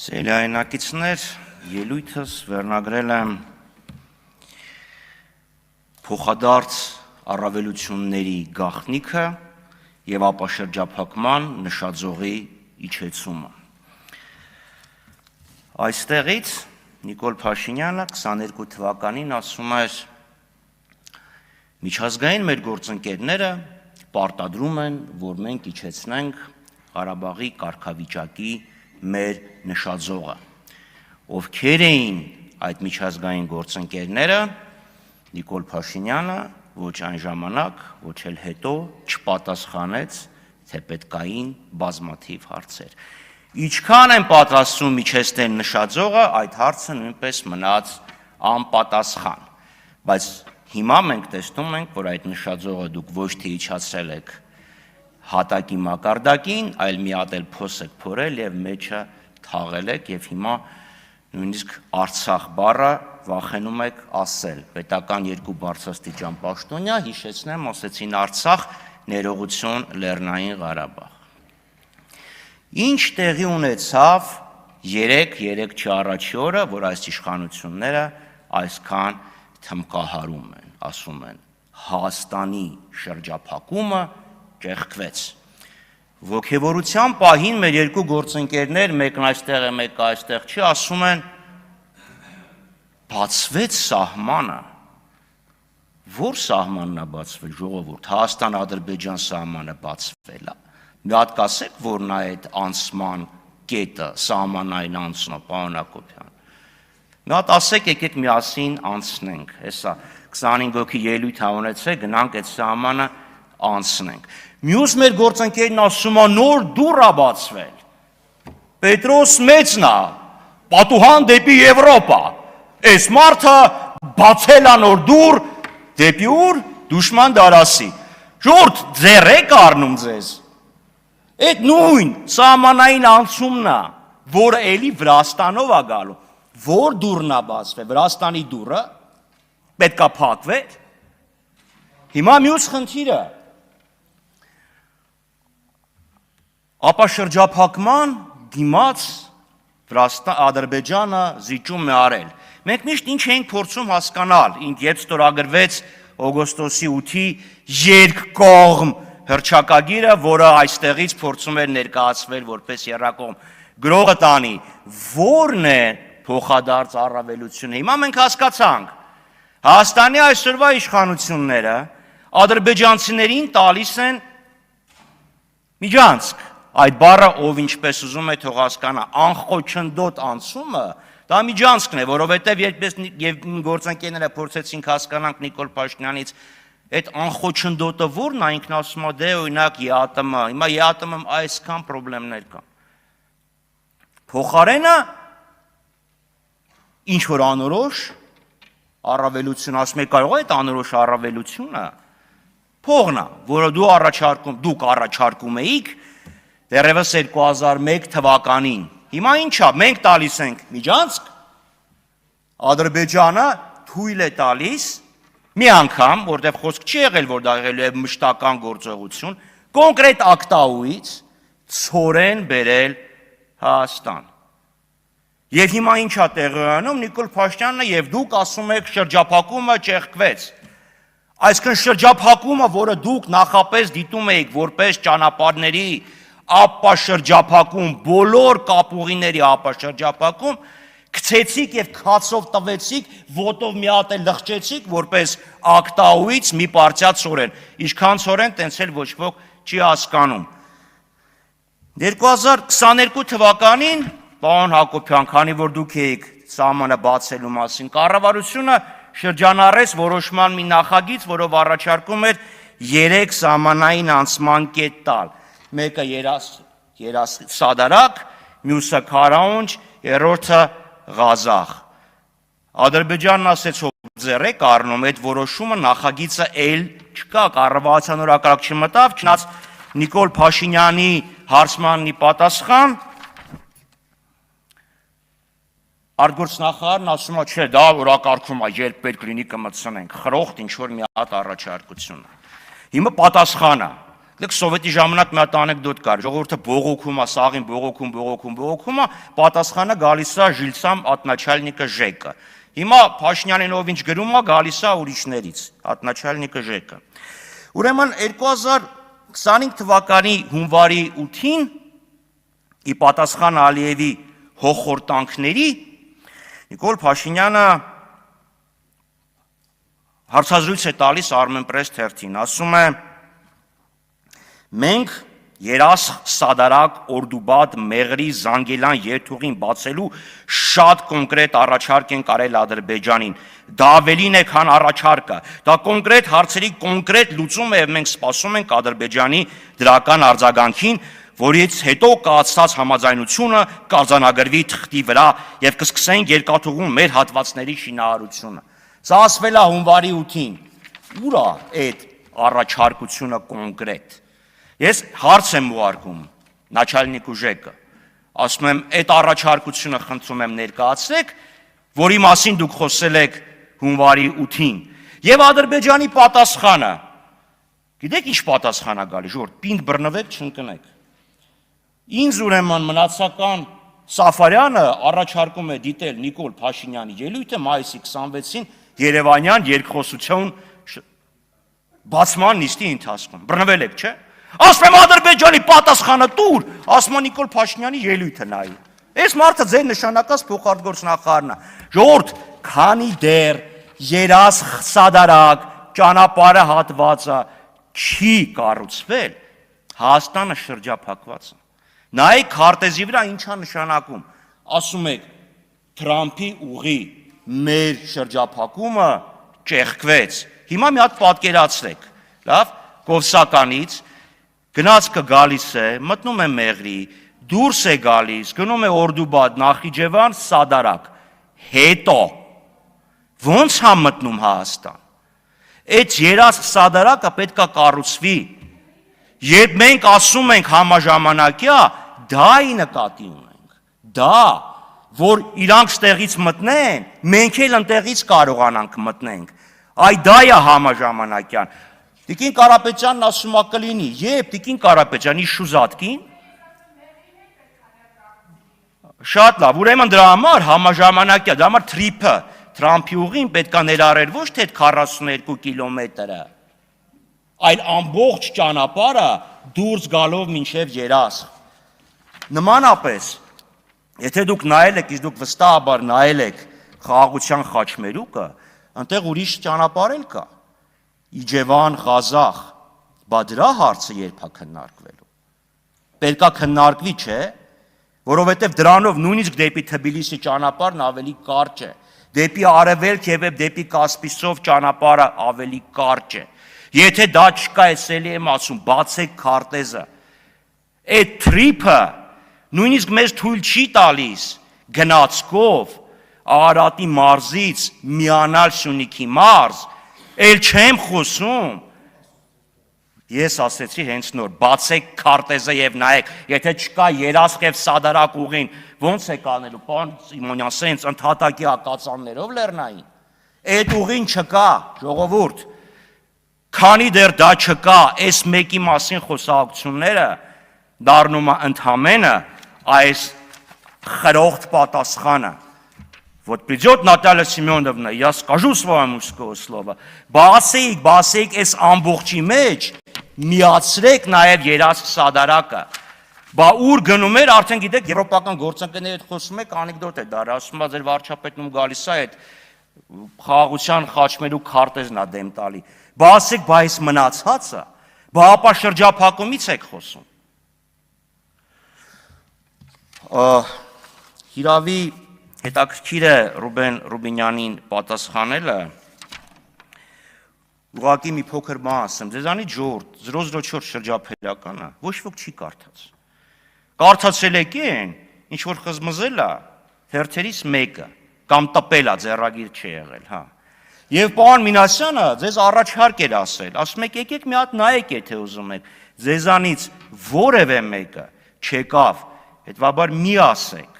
Սելյայնակիցներ, ելույթս վերնագրել եմ փոխադարձ առավելությունների գաղտնիքը և ապաշրջափակման նշաձողի իջեցումը։ Այստեղից Նիկոլ Փաշինյանը 22 թվականին ասում էր. միջազգային մեր գործընկերները պարտադրում են, որ մենք իջեցնենք Ղարաբաղի կարգավիճակի մեր նշաձողը։ Ովքեր էին այդ միջազգային գործընկերները, Նիկոլ Փաշինյանը ոչ այն ժամանակ, ոչ էլ հետո չպատասխանեց, թե պետքային բազմաթիվ հարցեր։ Ինչքան են պատրաստվում իջեցնել նշաձողը, այդ հարցը նույնպես մնաց անպատասխան։ Բայց հիմա մենք տեսնում ենք, որ այդ նշաձողը դուք ոչ թե իջացրել եք հատակի մակարդակին, այլ մի հատ էլ փոս եք փորել և մեջը թաղել եք և հիմա նույնիսկ Արցախ բառը վախենում եք ասել։ Պետական երկու բարձրաստիճան պաշտոնյա, հիշեցնեմ, ասեցին Արցախ, ներողություն Լեռնային Ղարաբաղ։ Ինչ տեղի ունեցավ 3 առաջի օրը, որ այս իշխանությունները այսքան թմկահարում են, ասում են, Հայաստանի շրջափակումը ճեղքվեց։ Ոգևորության պահին մեր երկու գործընկերներ, մեկն այստեղ է, մեկը այստեղ չի, ասում են, բացվեց սահմանը։ Որ սահմանն է բացվել, ժողովուրդ, Հայաստան-Ադրբեջան սահմանը բացվել է։ Մի հատ կասեք, որն է այդ անցման կետը, սահմանային անցնո, պարոն Հակոբյան։ Մի հատ ասեք, եկեք միասին անցնենք, հեսա 25 հոգի ելույթ ունեցեք, գնանք այդ սահմանը անցնենք։ Մյուս մեր գործընկերն ասում է, նոր դուռ է բացվել։ Պետրոս մեծն է, պատուհան դեպի Եվրոպա։ Այս մարդը բացել է նոր դուռ դեպի ուր, դուշման դարասի։ Ժողովուրդ, ձեռ եք առնում ձեզ։ Այդ նույն սահմանային անցումն է, որը էլի Վրաստանով է գալու։ Որ դուռն է բացվել, Վրաստանի դուռը պետք է փակվեր։ Հիմա մյուս խնդիրը ապաշրջափակման դիմաց Ադրբեջանը զիջում է արել։ Մենք միշտ ինչ էինք փորձում հասկանալ, երբ ստորագրվեց օգոստոսի 8-ի երկկողմ հռչակագիրը, որը այստեղից փորձում էր ներկայացվել որպես եռակողմ գրողը տանի, որն է փոխադարձ առավելությունը։ Հիմա մենք հասկացանք, Հայաստանի այսօրվա իշխանությունները ադրբեջանցիներին տալիս են միջանցք։ Այդ բառը ով ինչպես ուզում է թող հասկանա, անխոչնդոտ անցումը, դա միջանցքն է, որովհետև երբ գործընկերները փորձեցինք հասկանանք Նիկոլ Փաշինյանից, այդ անխոչնդոտը որն է, ինքն ասում է, դե օրինակ ԵԱՏՄ, հիմա ԵԱՏՄ-ում այսքան խնդիրներ կան։ Փոխարենը ինչ որ անորոշ առավելություն, ասում եք, կարող է այդ անորոշ առավելությունը փողն է, որը դուք առաջարկում էիք դեռևս 2001 թվականին։ Հիմա ինչա, մենք տալիս ենք միջանցք, Ադրբեջանը թույլ է տալիս մի անգամ, որտեղ խոսք չի եղել, որ դա եղել է մշտական գործողություն, կոնկրետ ակտաուից ցորեն բերել Հայաստան։ Եվ հիմա ինչա տեղի ունենում, Նիկոլ Փաշինյանը եւ դուք ասում եք շրջափակումը ճեղքվեց։ Այսինքն շրջափակումը, որը դուք նախապես դիտում էիք որպես ճանապարհների ապաշրջափակում, բոլոր կապուղիների ապաշրջափակում, գցեցիք եւ քացով տվեցիք, ոտով մի հատ էլ լղջեցիք, որպես ակտաուից մի պարտիա ցորեն։ Ինչքան ցորեն, տենց էլ ոչ ոք չի հասկանում։ 2022 թվականին, պարոն Հակոբյան, քանի որ դուք էիք սահմանը բացելու մասին, կառավարությունը շրջանառեց որոշման մի նախագիծ, որով առաջարկում էր 3 սահմանային անցման կետ տալ։ Մեկը Սադարակ, մյուսը Քարաունջ, երրորդը Ղազախ։ Ադրբեջանն ասեց, որ ձեռ եք առնում, այդ որոշումը նախագիծը էլ չկա, կառավարության օրակարգ չմտավ, չնայած Նիկոլ Փաշինյանի հարցմանն ի պատասխան արտգործնախարարն ասում է, չէ, դա օրակարգում է, երբ պետք լինի կմտցնենք, խրոխտ ինչ որ մի հատ առաջարկություն է։ Հիմա պատասխանը, Դեք սովետի ժամանակ մի հատ անեկդոտ կար, ժողովուրդը բողոքում է, սաղին բողոքում, պատասխանը գալիս է Ժիլսամ ատначальնիկը Ժեկը։ Հիմա Փաշինյանին ով ինչ գրում է, գալիս է ուրիշներից, ատначальնիկը Ժեկը։ Ուրեմն 2025 թվականի հունվարի 8-ին ի պատասխան Ալիևի հոխորտանքների Նիկոլ Փաշինյանը հարցազրույց է տալիս Armenpress թերթին, ասում է. Մենք երասխ սադարակ օրդուբադ մեղրի զանգելան երթուղին բացելու շատ կոնկրետ առաջարկ են կարել Ադրբեջանին, դա ավելին է քան առաջարկը, դա կոնկրետ հարցերի կոնկրետ լուծում է եւ մենք սպասում ենք Ադրբեջանի դրական արձագանքին, որից հետո կայացած համաձայնությունը կարձանագրվի թղթի վրա եւ կսկսենք երկաթուղում մեր հատվածների շինարարությունը։ Սա ասվել է հունվարի 8-ին, ուր է այդ առաջարկությունը կոնկրետ։ Ես հարց եմ ուղարկում Նաչալնիկ Ուժեկը, ասում եմ, այդ առաջարկությունը խնդրում եմ ներկայացրեք, որի մասին դուք խոսել եք հունվարի 8-ին, եւ Ադրբեջանի պատասխանը, գիտեք ինչ պատասխան է գալի, ժողովուրդ, պինդ բռնվեք, չընկնեք։ Ինձ ուրեմն մնացական Սաֆարյանը առաջարկում է դիտել Նիկոլ Փաշինյանի ելույթը մայիսի 26-ին Երևանյան երկխոսություն բացման նիստի ընթացքում, բռնվել եք, չէ՞։ Ասում եմ Ադրբեջանի պատասխանը տուր, ասում է Նիկոլ Փաշինյանի ելույթը նայի։ Այս մարդը ձեր նշանակած փոխարտգործնախարարն է։ Ժողովուրդ, քանի դեռ երասխ սադարակ ճանապարհը հատվածը չի կառուցվել, Հայաստանը շրջափակված է։ Նայեք քարտեզի վրա ինչա նշանակում։ Ասում եք Թրամփի ուղի մեր շրջափակումը ճեղքվեց։ Հիմա մի հատ պատկերացրեք, լավ, Կովսականից գնացքը գալիս է, մտնում է Մեղրի, դուրս է գալիս, գնում է Օրդուբադ, Նախիջևան, Սադարակ, հետո ո՞նց է մտնում Հայաստան։ Այդ երաս Սադարակը պետք է կառուցվի։ Երբ մենք ասում ենք համաժամանակյա, դա ի նկատի ունենք, դա, որ իրանք ստեղից մտնեն, մենք էլ ընտեղից կարողանանք մտնենք, այ դա է համաժամանակյան։ Տիկին Կարապետյանն ասում է կլինի, երբ Տիկին Կարապետյանի շուզատկին, շատ լավ, ուրեմն դրա համար համաժամանակյա, դրա համար թրիփը, Թրամփի ուղին պետք է ներառել ոչ թե 42 կիլոմետրը, այլ ամբողջ ճանապարհը դուրս գալով մինչև երասխ։ Նմանապես, եթե դուք նայել եք, իսկ դուք վստահաբար նայել եք խաղաղության խաչմերուկը, այնտեղ ուրիշ ճանապարհ էլ կա։ Իջևան, Ղազախ, բա դրա հարցը երբ է քննարկվելու։ Պետք է քննարկվի, չէ՞, որովհետև դրանով նույնիսկ դեպի Թբիլիսի ճանապարհն ավելի կարճ է, դեպի արևելք եւ դեպի Կասպիցով ճանապարհը ավելի կարճ է։ Եթե դա չկա, ես էլի եմ ասում, բացեք քարտեզը։ Այդ թրիփը նույնիսկ մեզ թույլ չի տալիս գնացքով Արարատի մարզից միանալ Սյունիքի մարզ, էլ չեմ խոսում։ Ես ասեցի հենց նոր, բացեք քարտեզը եւ նայեք, եթե չկա երասխ եւ Սադարակ ուղին, ո՞նց է կանելու, պարոն Սիմոնյան, սենց ընդհատակի ակածաններով լեռնային։ Այդ ուղին չկա, ժողովուրդ։ Քանի դեռ դա չկա, այս մեկի մասին խոսակցությունները դառնում է ընդհանրապես այս խրոխտ պատասխանը։ Вот придет Наталья Семеновна, я скажу своему слово, բասեիք այս ամբողջի մեջ միացրեք նաև երասխ Սադարակը։ Բա ուր գնում էր, արդեն գիտեք, եվրոպական գործընկերների հետ խոսում եք, անեկդոտ է դա, ասում է ձեր վարչապետն գալիս է այդ խաղաղության խաչմերուկ քարտեզն է դեմ տալի։ Բա ասեք, բա այս մնացածը, բա ապա շրջափակումից եք խոսում։ Հիրավի հետաքրքիր է Ռուբեն Ռուբինյանին պատասխանելը, ուղղակի մի փոքր բան ասեմ, ձեզանից ժողովուրդ 004 շրջափելականը ոչ ոք չի կարդաց։ Կարդացել եք են, ինչ որ խզմզել է, հերթերից մեկը, կամ տպել է, ձեռագիր չի եղել, հա։ Եվ պարոն Մինասյանը ձեզ առաջարկ էր ասել, ասում եք եկեք մի հատ նայեք, եթե ուզում եք, ձեզանից որևէ մեկը չեկավ, հետվաբար մի ասեք,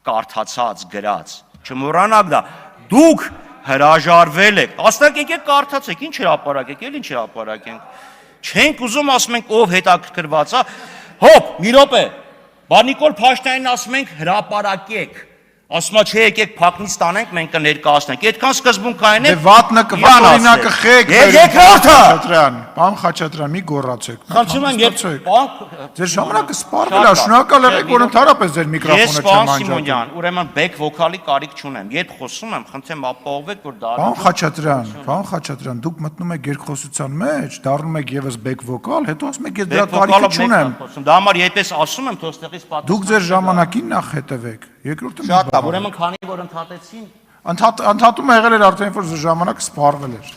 կարդացած, գրած, չմոռանաք դա, դուք հրաժարվել եք, ասնակ եկեք կարդացեք, ինչ հրապարակ եք, էլ ինչ հրապարակ ենք, Չենք ուզում ասում ենք ով հետաքրքրված է։ Հոп, մի րոպե։ Բա Նիկոլ Փաշտյանին ասում ենք հրապարակեք։ Ասում է չէ, եկեք փակնից տանենք, մենք կներկայացնենք։ Այդքան սկզբունքային է։ Դե վատնը խեք։ Երկրորդը։ Պարոն Խաչատրյան, մի գոռացեք։ Խնդրում եմ, Ձեր ժամանակը սպառվել է, շնորհակալ եղեք, որ ընդհանրապես ձեր միկրոֆոնը չեմ Ես անջատում։ Սիմոնյան, ուրեմն բեք վոկալի կարիք չունեմ։ Երբ խոսում եմ, խնդրեմ ապահովեք, որ դա Պարոն Խաչատրյան, դուք մտնում եք երկխոսության մեջ, դառնում եք եւս բեք վոկալ, հետո ասում եք ես դրա կարիքը չունեմ։ Դա համար երբես ասում եմ, թող ստեղից պատասխան։ Դուք ձեր ժամանակին նախ հետևեք։ Երկրորդը շատ լավ, ուրեմն քանի որ ընդհատեցին ընդհատումը եղել էր արդեն որ ժամանակը սպառվել էր։